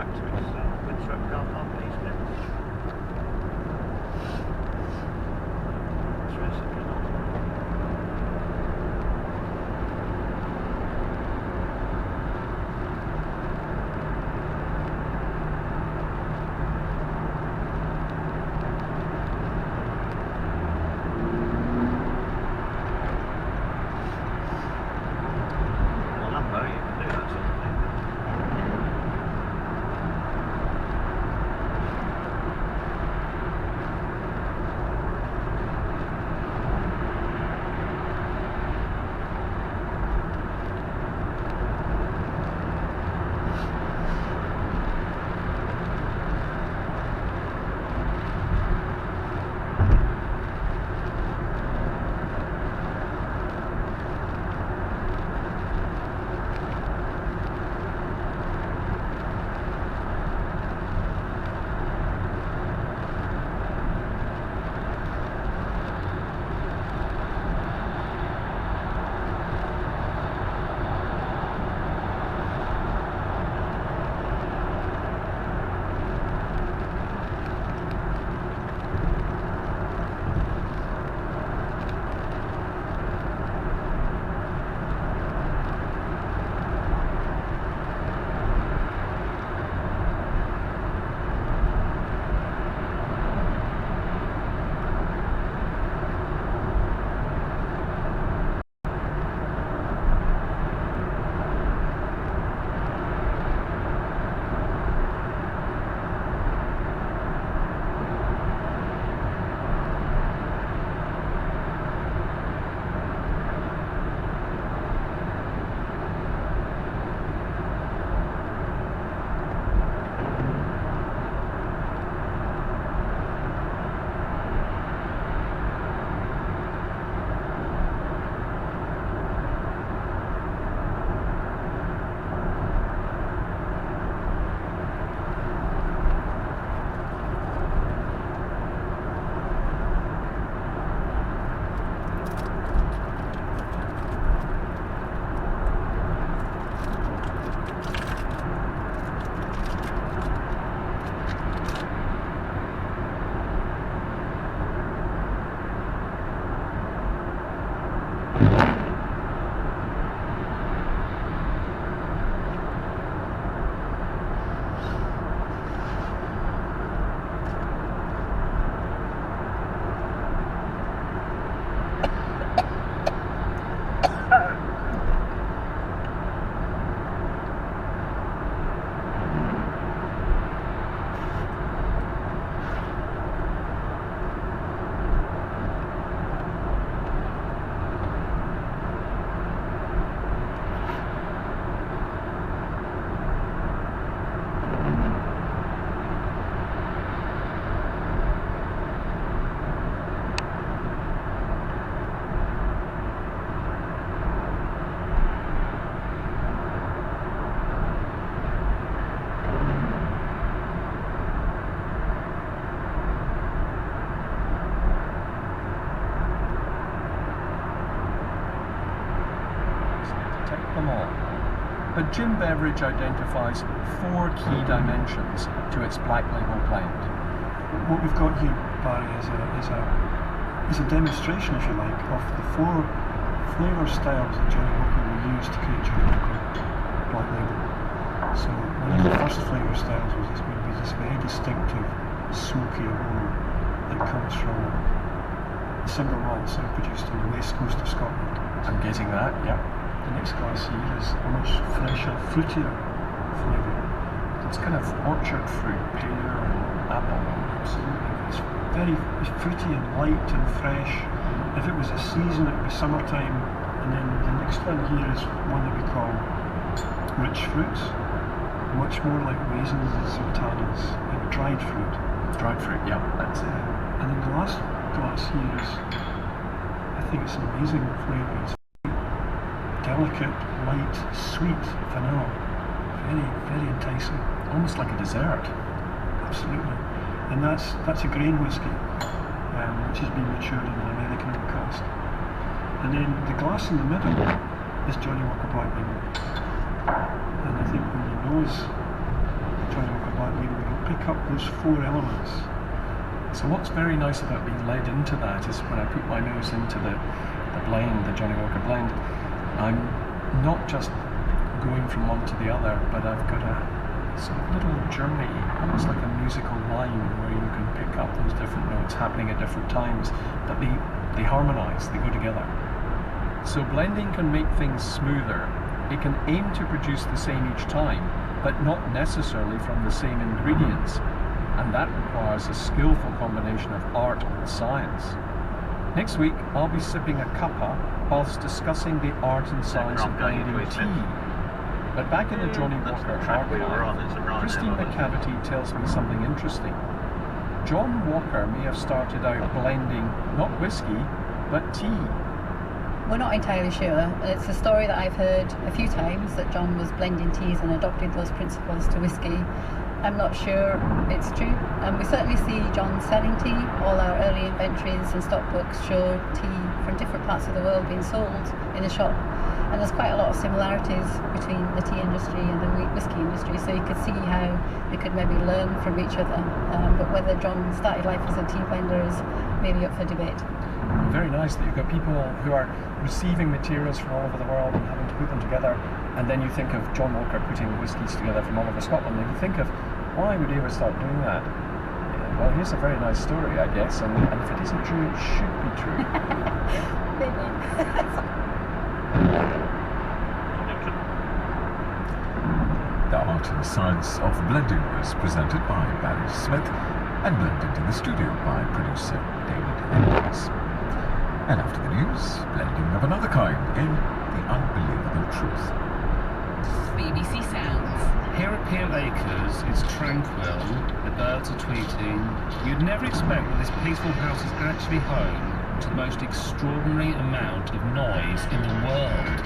back to its Winthrop car park, please, Nick. Let's race it again. But Jim Beveridge identifies 4 key dimensions to its black label blend. What we've got here, Barry, is a demonstration, if you like, of the 4 flavour styles that Johnny Walker will use to create Johnny Walker black label. So one of the first flavour styles was this very distinctive smoky aroma that comes from the single malts that are produced on the west coast of Scotland. I'm getting that, yeah. The next glass here is a much fresher, fruitier flavour. It's kind of orchard fruit, pear and apple. Absolutely. It's fruity and light and fresh. If it was a season, it would be summertime. And then the next one here is one that we call rich fruits. Much more like raisins and sultanas and dried fruit. Dried fruit, yeah. And then the last glass here is, I think it's an amazing flavour. It's delicate, light, sweet vanilla. Very, very enticing. Almost like a dessert. Absolutely. And that's a grain whisky, which has been matured in an American oak cask. And then the glass in the middle is Johnny Walker Black Label. And I think when you nose Johnny Walker pick up those four elements. So what's very nice about being led into that is when I put my nose into the blend, the Johnny Walker blend, I'm not just going from one to the other, but I've got a sort of little journey, almost like a musical line where you can pick up those different notes happening at different times, but they harmonise, they go together. So blending can make things smoother. It can aim to produce the same each time, but not necessarily from the same ingredients. And that requires a skillful combination of art and science. Next week, I'll be sipping a cuppa whilst discussing the art and science of blending tea. But back in the Johnny Walker archive, Christine McCavity tells me something interesting. John Walker may have started out blending not whiskey, but tea. We're not entirely sure. It's a story that I've heard a few times that John was blending teas and adopted those principles to whiskey. I'm not sure it's true. We certainly see John selling tea. All our early inventories and stock books show tea from different parts of the world being sold in the shop. And there's quite a lot of similarities between the tea industry and the whiskey industry, so you could see how they could maybe learn from each other. But whether John started life as a tea blender is maybe up for debate. Very nice that you've got people who are receiving materials from all over the world and having to put them together, and then you think of John Walker putting whiskies together from all over Scotland, and you think of why would he ever start doing that? Yeah, well, here's a very nice story, I guess, and if it isn't true, it should be true. Maybe. The Art and Science of Blending was presented by Barry Smith and blended in the studio by producer David Edwards. And after the news, blending of another kind in The Unbelievable Truth. BBC Sounds. Here at Peel Acres, it's tranquil, the birds are tweeting. You'd never expect that this peaceful house is actually home to the most extraordinary amount of noise in the world.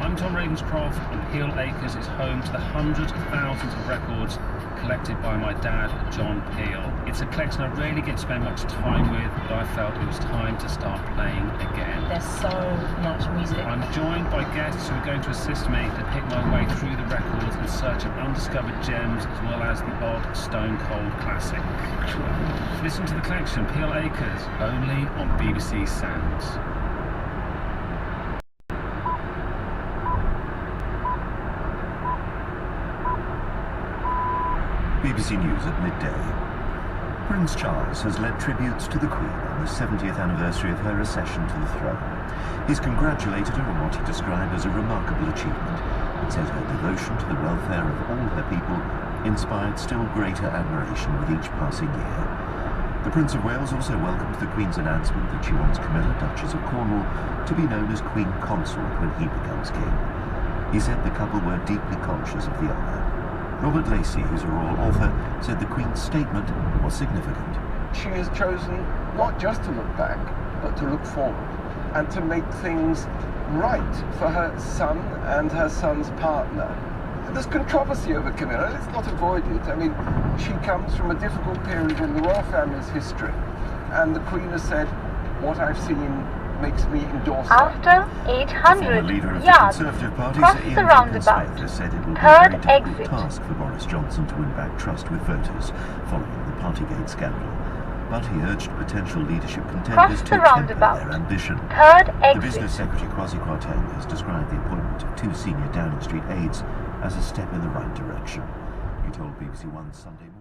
I'm Tom Ravenscroft, and Peel Acres is home to the hundreds of thousands of records collected by my dad, John Peel. It's a collection I rarely get to spend much time with, but I felt it was time to start playing again. There's so much music. I'm joined by guests who are going to assist me to pick my way through the records in search of undiscovered gems as well as the odd stone cold classic. Listen to the collection, Peel Acres, only on BBC Sounds. BBC News at midday. Prince Charles has led tributes to the Queen on the 70th anniversary of her accession to the throne. He's congratulated her on what he described as a remarkable achievement and said her devotion to the welfare of all her people inspired still greater admiration with each passing year. The Prince of Wales also welcomed the Queen's announcement that she wants Camilla, Duchess of Cornwall, to be known as Queen Consort when he becomes king. He said the couple were deeply conscious of the honour. Robert Lacey, who's a royal author, said the Queen's statement was significant. She has chosen not just to look back, but to look forward and to make things right for her son and her son's partner. There's controversy over Camilla, let's not avoid it. I mean, she comes from a difficult period in the royal family's history, and the Queen has said, what I've seen makes me endorse her. After 800 leader of yards, the Conservative Party, cross Sir the Ian roundabout. Smith, has said it will be a Third very difficult exit. task for Boris Johnson to win back trust with voters following the Partygate scandal. But he urged potential leadership contenders Cross to the temper roundabout. their ambition. Third The exit. Business Secretary Kwasi Kwarteng has described the appointment of two senior Downing Street aides as a step in the right direction. He told BBC One Sunday morning.